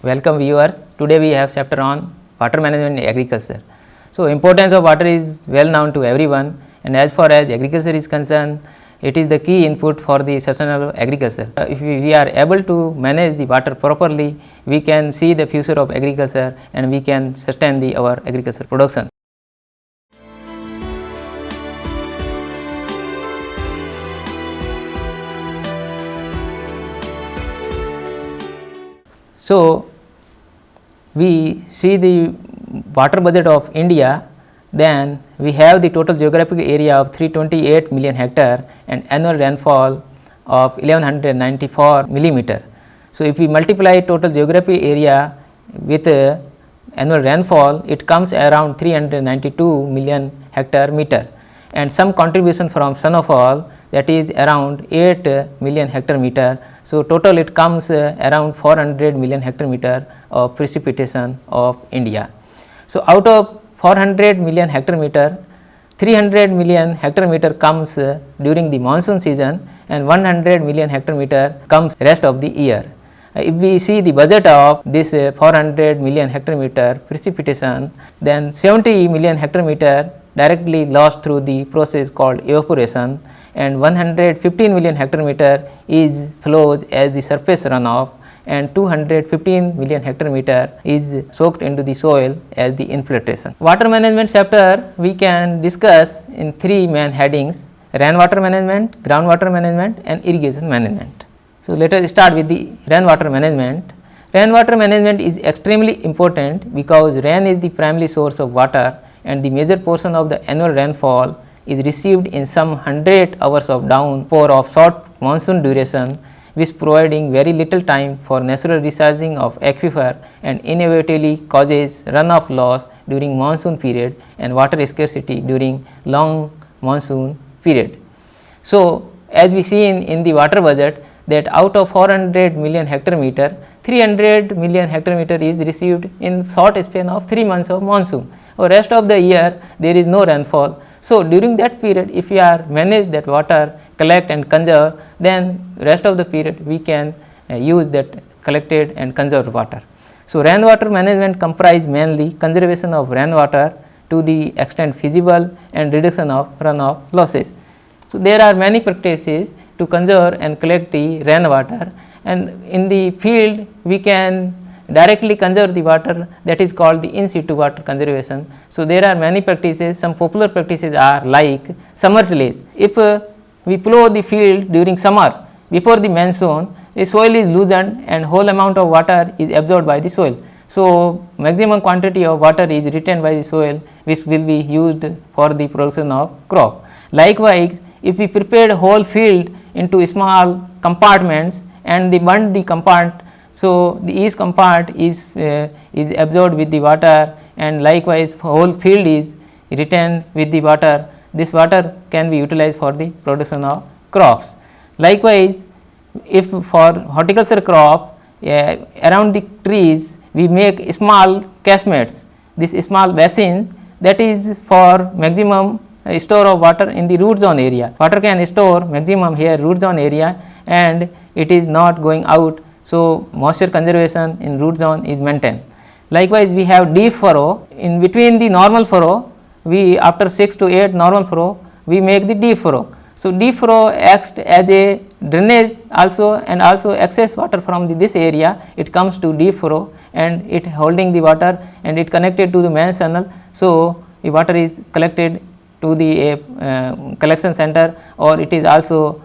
Welcome viewers. Today we have chapter on water management in agriculture. So, importance of water is well known to everyone, and as far as agriculture is concerned, it is the key input for the sustainable agriculture. If we are able to manage the water properly, we can see the future of agriculture and we can sustain our agriculture production. So, we see the water budget of India, then we have the total geographic area of 328 million hectare and annual rainfall of 1194 millimeter. So, if we multiply total geographic area with annual rainfall, it comes around 392 million hectare meter, and some contribution from snowfall, that is around 8 million hectare meter. So, total it comes around 400 million hectare meter of precipitation of India. So, out of 400 million hectare meter, 300 million hectare meter comes during the monsoon season and 100 million hectare meter comes rest of the year. If we see the budget of this 400 million hectare meter precipitation, then 70 million hectare meter directly lost through the process called evaporation, and 115 million hectare meter is flows as the surface runoff, and 215 million hectare meter is soaked into the soil as the infiltration. Water management chapter we can discuss in three main headings: rainwater management, groundwater management and irrigation management. So, let us start with the rainwater management. Rainwater management is extremely important because rain is the primary source of water and the major portion of the annual rainfall is received in some 100 hours of downpour of short monsoon duration, which providing very little time for natural recharging of aquifer and inevitably causes runoff loss during monsoon period and water scarcity during long monsoon period. So, as we see in the water budget, that out of 400 million hectare meter, 300 million hectare meter is received in short span of 3 months of monsoon, or rest of the year there is no rainfall. So, during that period, if we are manage that water, collect and conserve, then rest of the period we can use that collected and conserved water. So, rainwater management comprise mainly conservation of rainwater to the extent feasible and reduction of runoff losses. So, there are many practices to conserve and collect the rainwater, and in the field we can directly conserve the water, that is called the in situ water conservation. So, there are many practices. Some popular practices are like summer tillage. If we plow the field during summer before the monsoon, the soil is loosened and whole amount of water is absorbed by the soil. So, maximum quantity of water is retained by the soil, which will be used for the production of crop. Likewise, if we prepare whole field into small compartments and they burn the compartment, so the each compartment is absorbed with the water, and likewise whole field is retained with the water. This water can be utilized for the production of crops. Likewise, if for horticulture crop around the trees we make small casemates, this small basin, that is for maximum store of water in the root zone area. Water can store maximum here root zone area and it is not going out. So, moisture conservation in root zone is maintained. Likewise, we have deep furrow. In between the normal furrow, we after 6 to 8 normal furrow, we make the deep furrow. So, deep furrow acts as a drainage also, and also excess water from this area, it comes to deep furrow and it holding the water and it connected to the main channel. So, the water is collected to the collection center, or it is also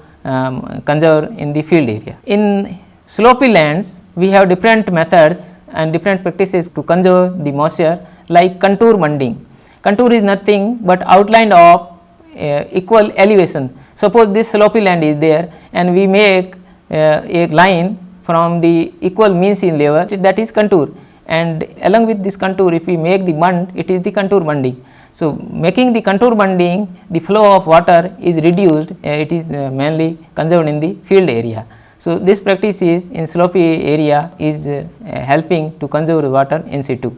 conserved in the field area. In slopy lands, we have different methods and different practices to conserve the moisture, like contour bunding. Contour is nothing but outline of equal elevation. Suppose this slopy land is there and we make a line from the equal mean sea level, that is contour, and along with this contour if we make the bund, it is the contour bunding. So, making the contour bunding, the flow of water is reduced, it is mainly conserved in the field area. So, this practice is in slopy area is helping to conserve the water in situ.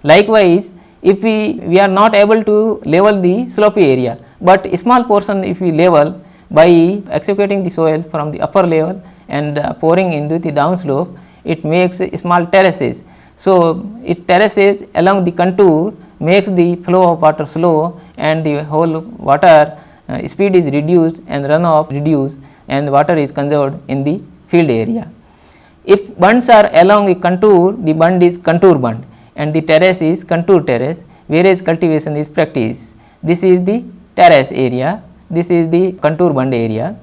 Likewise, if we are not able to level the slopy area, but a small portion if we level by excavating the soil from the upper level and pouring into the down slope, it makes small terraces. So, it terraces along the contour makes the flow of water slow and the whole water speed is reduced and runoff reduced and water is conserved in the field area. If bunds are along a contour, the bund is contour bund and the terrace is contour terrace, whereas cultivation is practice. This is the terrace area, this is the contour bund area,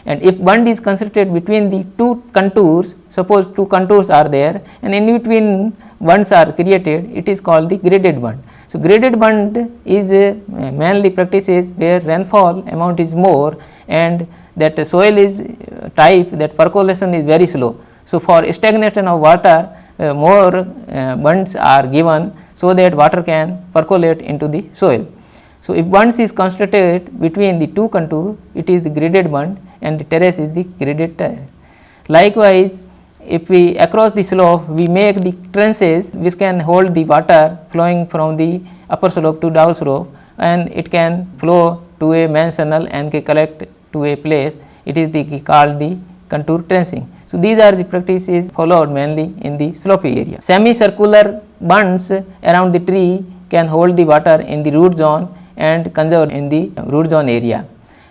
and if bund is constructed between the two contours, suppose two contours are there and in between bunds are created, it is called the graded bund. So, graded bund is mainly practices where rainfall amount is more and that soil is type that percolation is very slow. So, for stagnation of water more bunds are given, so that water can percolate into the soil. So, if bunds is constructed between the two contours, it is the graded bund and the terrace is the graded terrace. Likewise, if we across the slope we make the trenches which can hold the water flowing from the upper slope to down slope and it can flow to a main channel and can collect to a place, it is the called the contour trenching. So, these are the practices followed mainly in the slopey area. Semicircular bunds around the tree can hold the water in the root zone and conserve in the root zone area.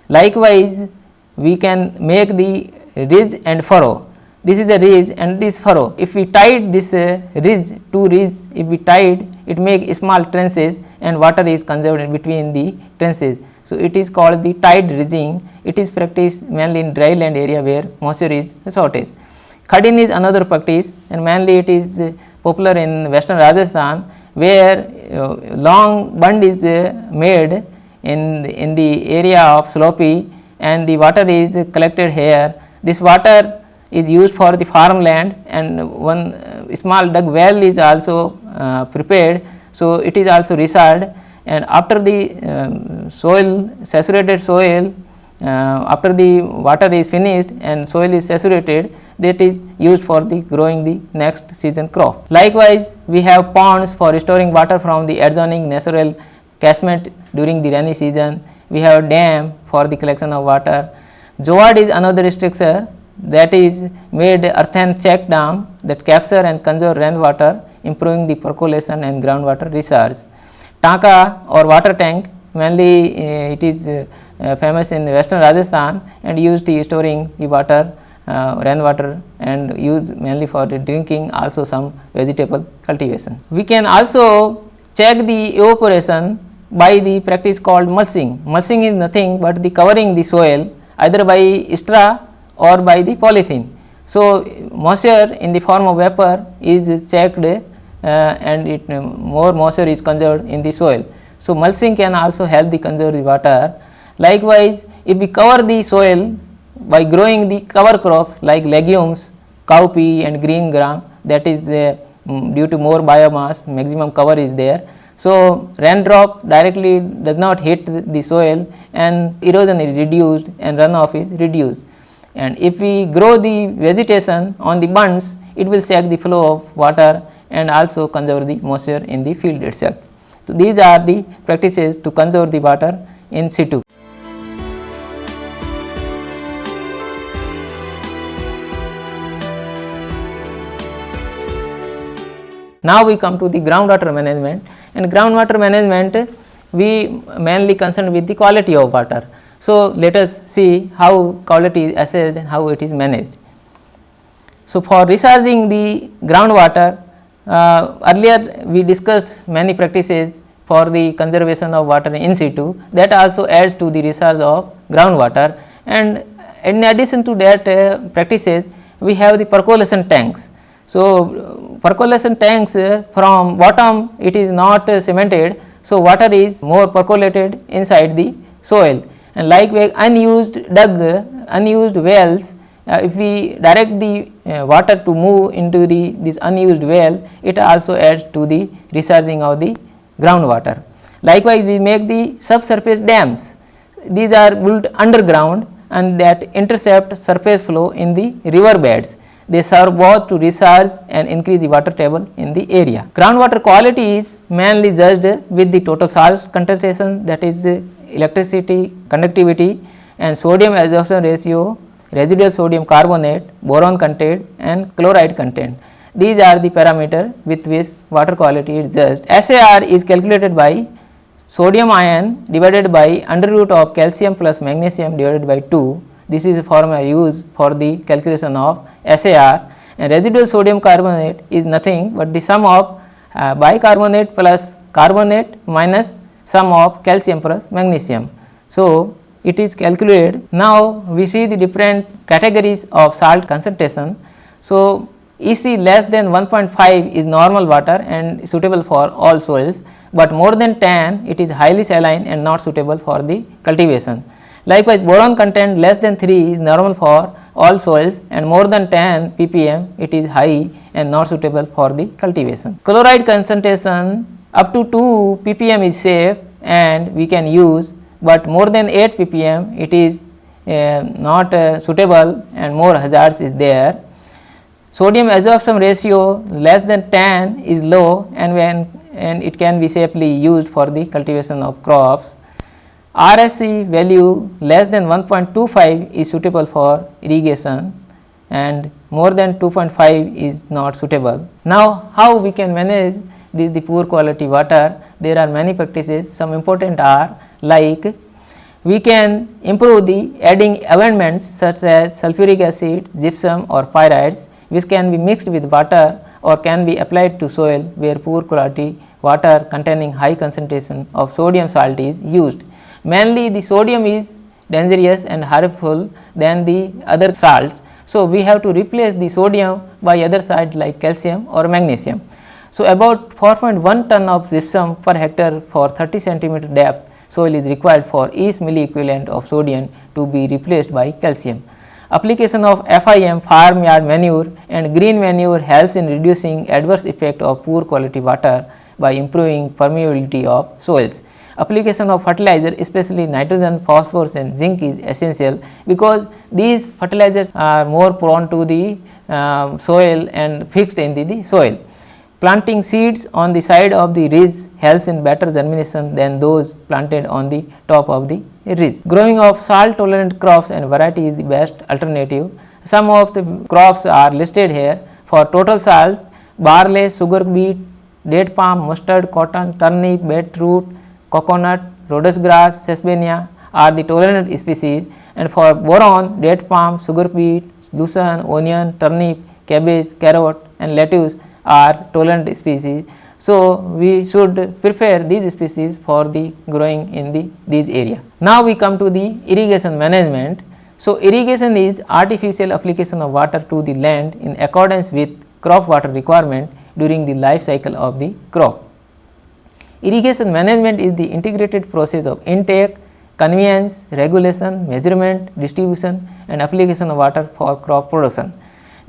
Likewise, we can make the ridge and furrow. This is the ridge and this furrow. If we tied this ridge, two ridges, if we tied, it make small trenches and water is conserved in between the trenches. So, it is called the tied ridging. It is practiced mainly in dry land area where moisture is shortage. Khadin is another practice and mainly it is popular in western Rajasthan where long bund is made in the area of slopey and the water is collected here. This water is used for the farmland and one small dug well is also prepared. So, it is also reserved and after the soil saturated soil after the water is finished and soil is saturated, that is used for the growing the next season crop. Likewise, we have ponds for storing water from the adjoining natural catchment during the rainy season. We have dam for the collection of water. Zoad is another structure that is made earthen check dam that capture and conserve rainwater, improving the percolation and groundwater reserves. Tanka or water tank, mainly it is famous in western Rajasthan and used in storing the water, rainwater and used mainly for the drinking, also some vegetable cultivation. We can also check the evaporation by the practice called mulching. Mulching is nothing but the covering the soil either by straw or by the polythene. So, moisture in the form of vapor is checked and it more moisture is conserved in the soil. So, mulching can also help the conserve the water. Likewise, if we cover the soil by growing the cover crop like legumes, cowpea and green gram, that is due to more biomass, maximum cover is there. So, raindrop directly does not hit the soil and erosion is reduced and runoff is reduced. And if we grow the vegetation on the bunds, it will check the flow of water and also conserve the moisture in the field itself. So, these are the practices to conserve the water in situ. Now, we come to the groundwater management, and groundwater management we mainly concerned with the quality of water. So, let us see how quality is assessed and how it is managed. So, for recharging the groundwater, earlier we discussed many practices for the conservation of water in situ, that also adds to the recharge of groundwater, and in addition to that practices we have the percolation tanks. So, percolation tanks from bottom it is not cemented, so water is more percolated inside the soil, and likewise unused wells, if we direct the water to move into this unused well, it also adds to the recharging of the groundwater. Likewise, we make the subsurface dams. These are built underground and that intercept surface flow in the river beds. They serve both to recharge and increase the water table in the area. Groundwater quality is mainly judged with the total salt concentration, that is electricity conductivity and sodium absorption ratio, residual sodium carbonate, boron content and chloride content. These are the parameters with which water quality is judged. SAR is calculated by sodium ion divided by under root of calcium plus magnesium divided by 2. This is a formula used for the calculation of SAR, and residual sodium carbonate is nothing but the sum of bicarbonate plus carbonate minus sum of calcium plus magnesium. So, it is calculated. Now, we see the different categories of salt concentration. So, EC less than 1.5 is normal water and suitable for all soils, but more than 10 it is highly saline and not suitable for the cultivation. Likewise, boron content less than 3 is normal for all soils and more than 10 ppm it is high and not suitable for the cultivation. Chloride concentration up to 2 ppm is safe and we can use, but more than 8 ppm it is not suitable and more hazards is there. Sodium absorption ratio less than 10 is low and it can be safely used for the cultivation of crops. RSC value less than 1.25 is suitable for irrigation and more than 2.5 is not suitable. Now, how we can manage the poor quality water? There are many practices. Some important are like we can improve the adding amendments such as sulfuric acid, gypsum or pyrites, which can be mixed with water or can be applied to soil where poor quality water containing high concentration of sodium salt is used. Mainly the sodium is dangerous and harmful than the other salts. So, we have to replace the sodium by other salt like calcium or magnesium. So, about 4.1 ton of gypsum per hectare for 30 centimeter depth soil is required for each milliequivalent of sodium to be replaced by calcium. Application of FIM, farm yard manure and green manure helps in reducing adverse effect of poor quality water by improving permeability of soils. Application of fertilizer, especially nitrogen, phosphorus and zinc is essential because these fertilizers are more prone to the soil and fixed in the soil. Planting seeds on the side of the ridge helps in better germination than those planted on the top of the ridge. Growing of salt tolerant crops and variety is the best alternative. Some of the crops are listed here. For total salt, barley, sugar beet, date palm, mustard, cotton, turnip, beetroot, coconut, Rhodes grass, sesbania are the tolerant species, and for boron, date palm, sugar beet, lucerne, onion, turnip, cabbage, carrot and lettuce are tolerant species. So, we should prefer these species for the growing in these area. Now, we come to the irrigation management. So, irrigation is artificial application of water to the land in accordance with crop water requirement during the life cycle of the crop. Irrigation management is the integrated process of intake, conveyance, regulation, measurement, distribution and application of water for crop production.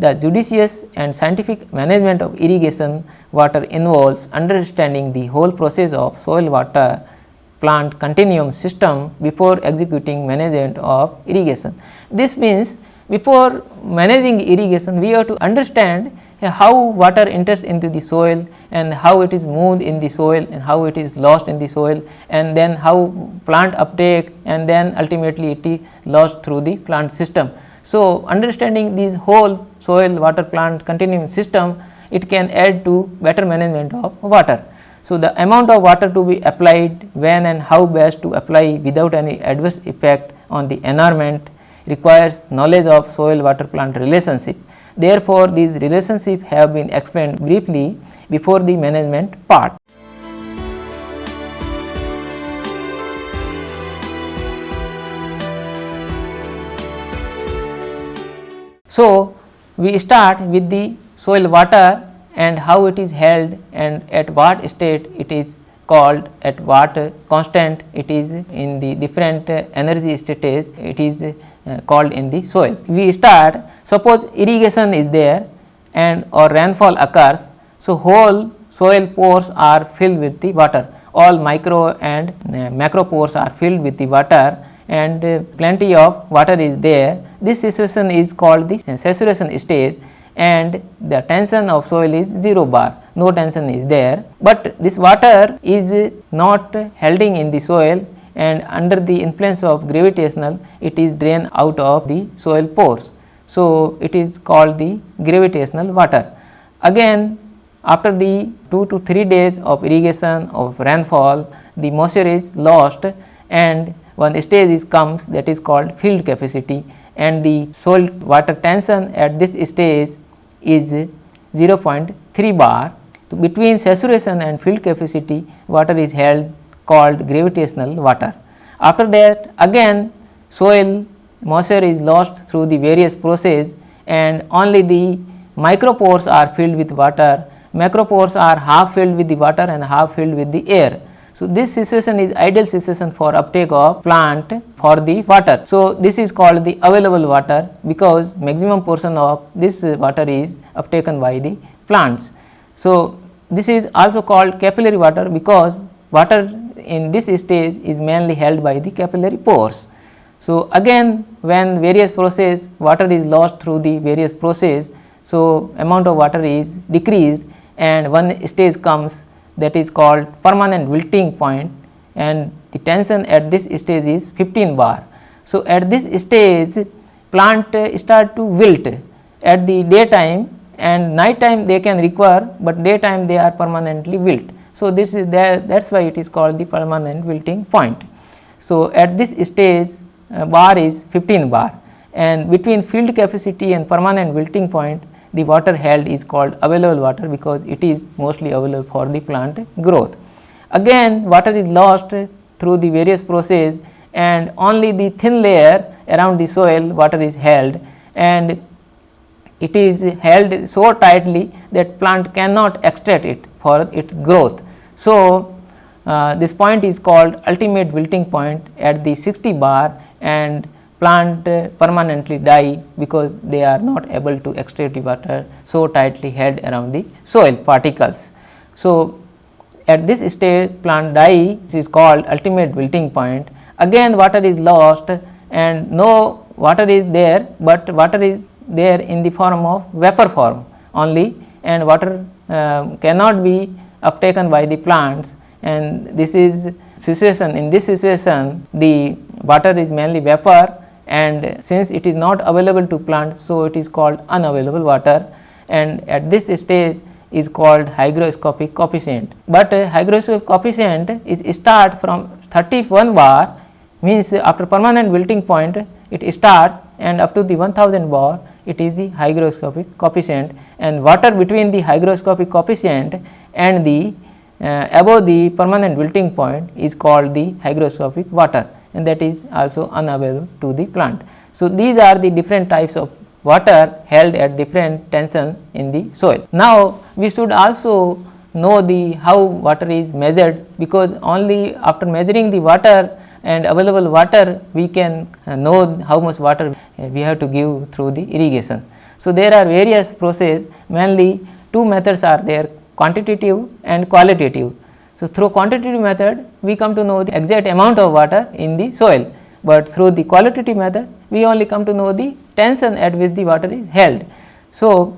The judicious and scientific management of irrigation water involves understanding the whole process of soil water plant continuum system before executing management of irrigation. This means before managing irrigation we have to understand how water enters into the soil and how it is moved in the soil and how it is lost in the soil, and then how plant uptake and then ultimately it is lost through the plant system. So, understanding this whole soil water plant continuum system, it can add to better management of water. So, the amount of water to be applied, when and how best to apply without any adverse effect on the environment requires knowledge of soil water plant relationship. Therefore, these relationships have been explained briefly before the management part. So, we start with the soil water and how it is held and at what state it is called, at what constant it is in the different energy states it is called in the soil. We start, suppose irrigation is there and or rainfall occurs. So, whole soil pores are filled with the water, all micro and macro pores are filled with the water and plenty of water is there. This situation is called the saturation stage and the tension of soil is 0 bar, no tension is there, but this water is not holding in the soil, and under the influence of gravitational it is drained out of the soil pores. So, it is called the gravitational water. Again, after the 2 to 3 days of irrigation of rainfall, the moisture is lost and one stage is comes, that is called field capacity, and the soil water tension at this stage is 0.3 bar. So, between saturation and field capacity water is held, called gravitational water. After that, again soil moisture is lost through the various process and only the micropores are filled with water. Macropores are half filled with the water and half filled with the air. So, this situation is ideal situation for uptake of plant for the water. So, this is called the available water, because maximum portion of this water is uptaken by the plants. So, this is also called capillary water, because water in this stage is mainly held by the capillary pores. So, again when various process water is lost through the various process, so amount of water is decreased and one stage comes, that is called permanent wilting point, and the tension at this stage is 15 bar. So, at this stage plant start to wilt at the daytime, and night time they can recover, but daytime they are permanently wilt. So, this is that is why it is called the permanent wilting point. So, at this stage bar is 15 bar, and between field capacity and permanent wilting point the water held is called available water, because it is mostly available for the plant growth. Again water is lost through the various process and only the thin layer around the soil water is held, and it is held so tightly that plant cannot extract it for its growth. So, this point is called ultimate wilting point at the 60 bar, and plant permanently die because they are not able to extract the water so tightly held around the soil particles. So, at this stage plant die, this is called ultimate wilting point. Again water is lost and no water is there, but water is there in the form of vapor form only, and water cannot be uptaken by the plants, and this is situation. In this situation the water is mainly vapor, and since it is not available to plant, so it is called unavailable water, and at this stage is called hygroscopic coefficient. But hygroscopic coefficient is start from 31 bar, means after permanent wilting point it starts, and up to the 1000 bar it is the hygroscopic coefficient, and water between the hygroscopic coefficient and the above the permanent wilting point is called the hygroscopic water, and that is also unavailable to the plant. So, these are the different types of water held at different tension in the soil. Now, we should also know the how water is measured, because only after measuring the water and available water we can know how much water we have to give through the irrigation. So, there are various process, mainly two methods are there, quantitative and qualitative. So, through quantitative method we come to know the exact amount of water in the soil, but through the qualitative method we only come to know the tension at which the water is held. So,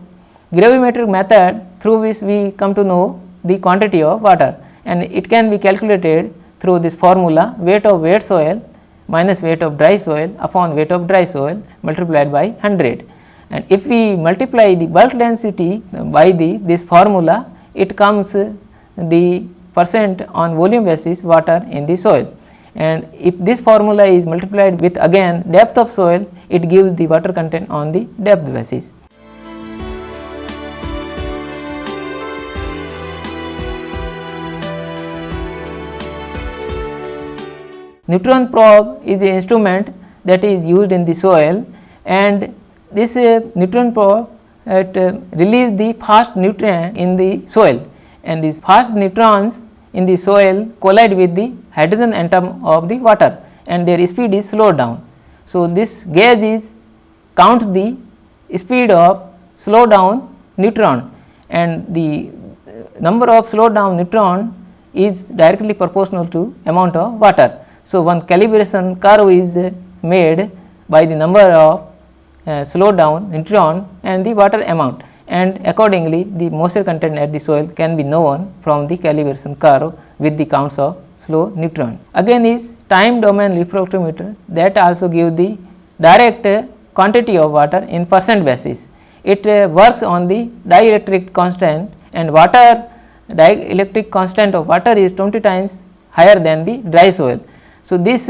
gravimetric method through which we come to know the quantity of water, and it can be calculated through this formula, weight of wet soil minus weight of dry soil upon weight of dry soil multiplied by 100. And if we multiply the bulk density by this formula, it comes the percent on volume basis water in the soil, and if this formula is multiplied with again depth of soil, it gives the water content on the depth basis. Neutron probe is an instrument that is used in the soil, and this neutron probe release the fast neutron in the soil, and these fast neutrons in the soil collide with the hydrogen atom of the water, and their speed is slowed down. So, this gauge is counts the speed of slow down neutron, and the number of slow down neutron is directly proportional to amount of water. So, one calibration curve is made by the number of slow down neutron and the water amount, and accordingly the moisture content at the soil can be known from the calibration curve with the counts of slow neutron. Again is time domain refractometer, that also give the direct quantity of water in percent basis. It works on the dielectric constant, and water dielectric constant of water is 20 times higher than the dry soil. So, this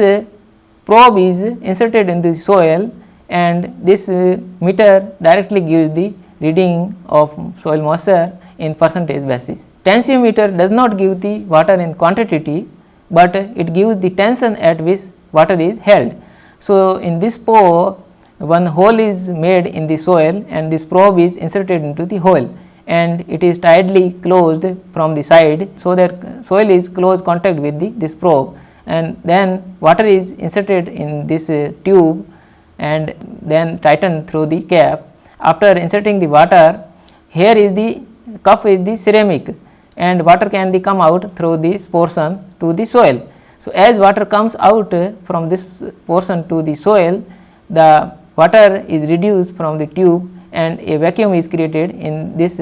probe is inserted in the soil, and this meter directly gives the reading of soil moisture in percentage basis. Tensiometer does not give the water in quantity, but it gives the tension at which water is held. So, in this probe one hole is made in the soil, and this probe is inserted into the hole, and it is tightly closed from the side, so that soil is close contact with this probe, and then water is inserted in this tube and then tightened through the cap. After inserting the water, here is the cup is the ceramic, and water can come out through this portion to the soil. So, as water comes out from this portion to the soil, the water is reduced from the tube and a vacuum is created in this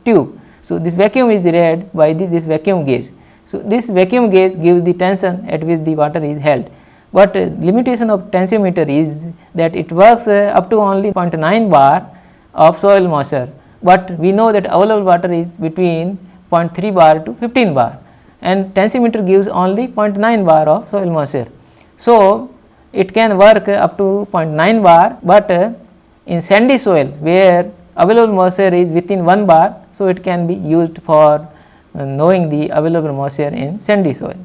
tube. So, this vacuum is read by this vacuum gauge. So, this vacuum gauge gives the tension at which the water is held, but limitation of tensiometer is that it works up to only 0.9 bar of soil moisture, but we know that available water is between 0.3 bar to 15 bar, and tensiometer gives only 0.9 bar of soil moisture. So, it can work up to 0.9 bar, but in sandy soil where available moisture is within 1 bar, so it can be used for knowing the available moisture in sandy soil.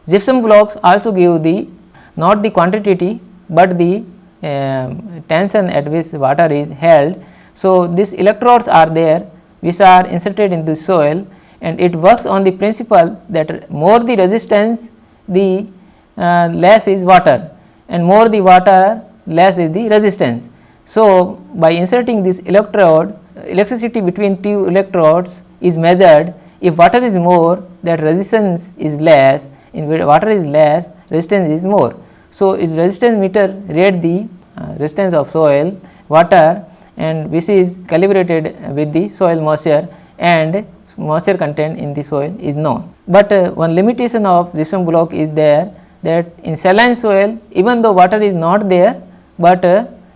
Gypsum blocks also give the not the quantity, but the tension at which water is held. So, these electrodes are there which are inserted in the soil, and it works on the principle that more the resistance, the less is water, and more the water, less is the resistance. So, by inserting this electrode, electricity between two electrodes is measured. If water is more, that resistance is less, in water is less, resistance is more. So, its resistance meter read the resistance of soil, water, and which is calibrated with the soil moisture, and moisture content in the soil is known. But one limitation of gypsum block is there, that in saline soil, even though water is not there, but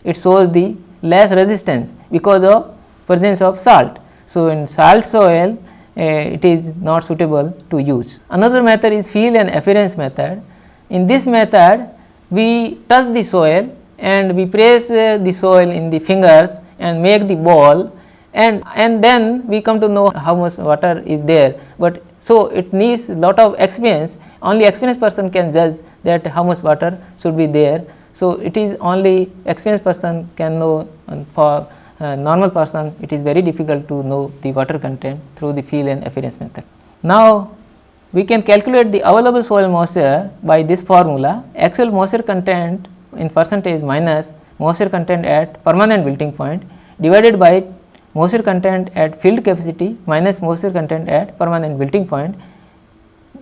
it shows the less resistance because of presence of salt. So, in salt soil it is not suitable to use. Another method is feel and appearance method. In this method, we touch the soil and we press the soil in the fingers and make the ball, and then we come to know how much water is there. But so, it needs lot of experience, only experienced person can judge that how much water should be there. So, it is only experienced person can know, and for normal person it is very difficult to know the water content through the feel and appearance method. Now, we can calculate the available soil moisture by this formula: actual moisture content in percentage minus moisture content at permanent wilting point divided by moisture content at field capacity minus moisture content at permanent wilting point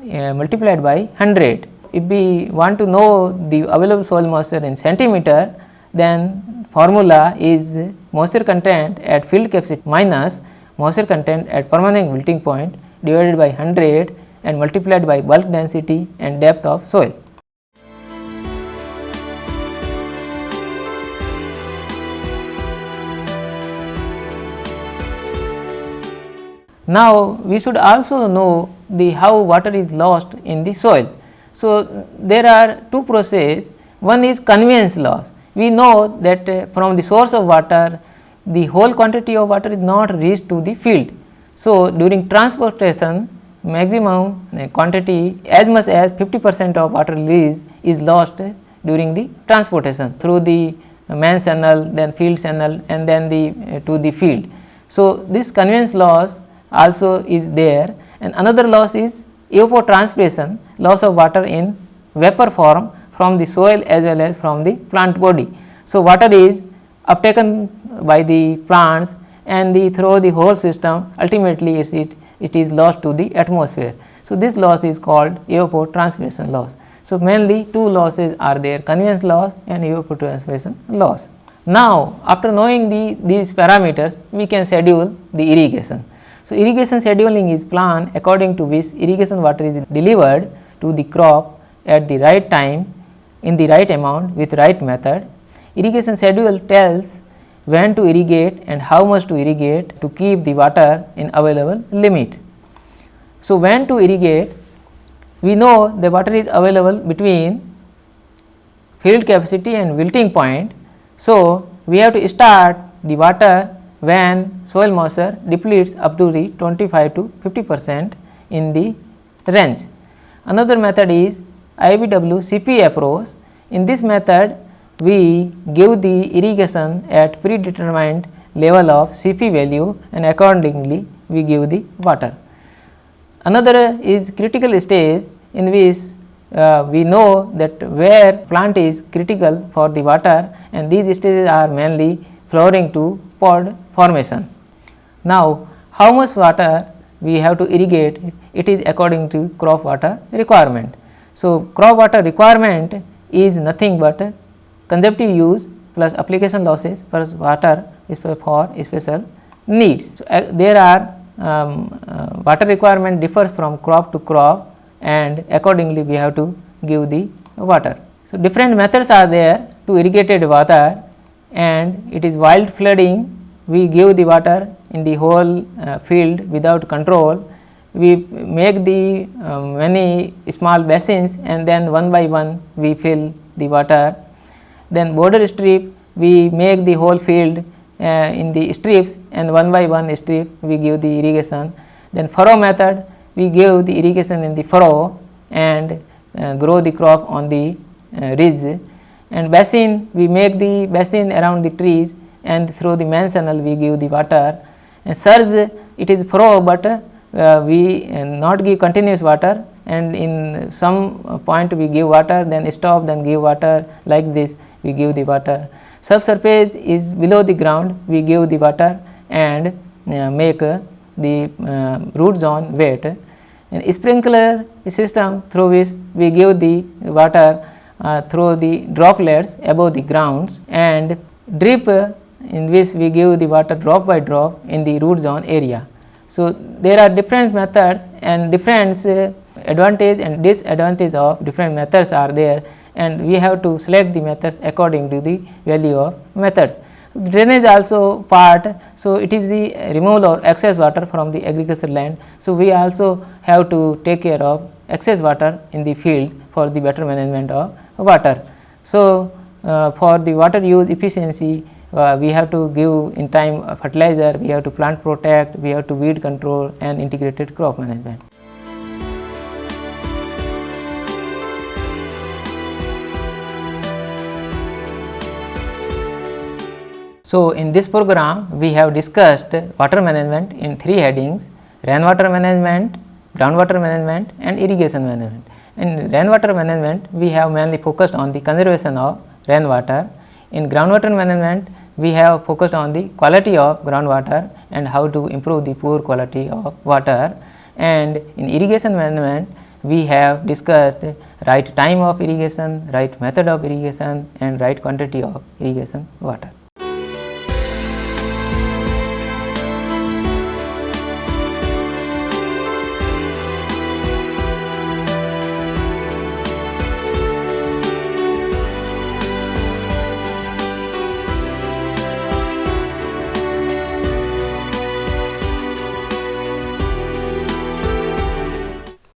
multiplied by 100. If we want to know the available soil moisture in centimeter, then formula is moisture content at field capacity minus moisture content at permanent wilting point divided by 100 and multiplied by bulk density and depth of soil. Now, we should also know the how water is lost in the soil. So, there are two processes. One is conveyance loss. We know that from the source of water, the whole quantity of water is not reached to the field. So, during transportation, maximum quantity as much as 50% of water release is lost during the transportation through the main channel, then field channel, and then the to the field. So, this conveyance loss also is there, and another loss is evapotranspiration, loss of water in vapor form from the soil as well as from the plant body. So, water is uptaken by the plants and through the whole system, ultimately it is lost to the atmosphere. So, this loss is called evapotranspiration loss. So, mainly two losses are there, conveyance loss and evapotranspiration loss. Now, after knowing these parameters, we can schedule the irrigation. So, irrigation scheduling is planned according to which irrigation water is delivered to the crop at the right time, in the right amount, with right method. Irrigation schedule tells when to irrigate and how much to irrigate to keep the water in available limit. So, when to irrigate, we know the water is available between field capacity and wilting point. So, we have to start the water when soil moisture depletes up to the 25 to 50% in the range. Another method is IBW CP approach. In this method, we give the irrigation at predetermined level of CP value and accordingly we give the water. Another is critical stage, in which we know that where plant is critical for the water, and these stages are mainly flowering to pod formation. Now, how much water we have to irrigate, it is according to crop water requirement. So, crop water requirement is nothing but consumptive use plus application losses plus water for special needs. So, there are water requirement differs from crop to crop, and accordingly we have to give the water. So, different methods are there to irrigated water, and it is wild flooding. We give the water in the whole field without control. We make the many small basins and then one by one we fill the water. Then border strip, we make the whole field in the strips, and one by one strip we give the irrigation. Then furrow method, we give the irrigation in the furrow and grow the crop on the ridge. And basin, we make the basin around the trees, and through the main channel we give the water. And surge, it is furrow, but we not give continuous water, and in some point we give water, then stop, then give water, like this we give the water. Subsurface is below the ground, we give the water and make the root zone wet. And sprinkler system, through which we give the water through the droplets above the ground, and drip, in which we give the water drop by drop in the root zone area. So, there are different methods, and different advantage and disadvantage of different methods are there, and we have to select the methods according to the value of methods. Drainage also part, so it is the removal of excess water from the agricultural land. So, we also have to take care of excess water in the field for the better management of water. So, for the water use efficiency, we have to give in time fertilizer, we have to plant protect, we have to weed control and integrated crop management. So, in this program we have discussed water management in three headings: rainwater management, groundwater management and irrigation management. In rainwater management, we have mainly focused on the conservation of rainwater. In groundwater management, we have focused on the quality of groundwater and how to improve the poor quality of water. And in irrigation management, we have discussed right time of irrigation, right method of irrigation and right quantity of irrigation water.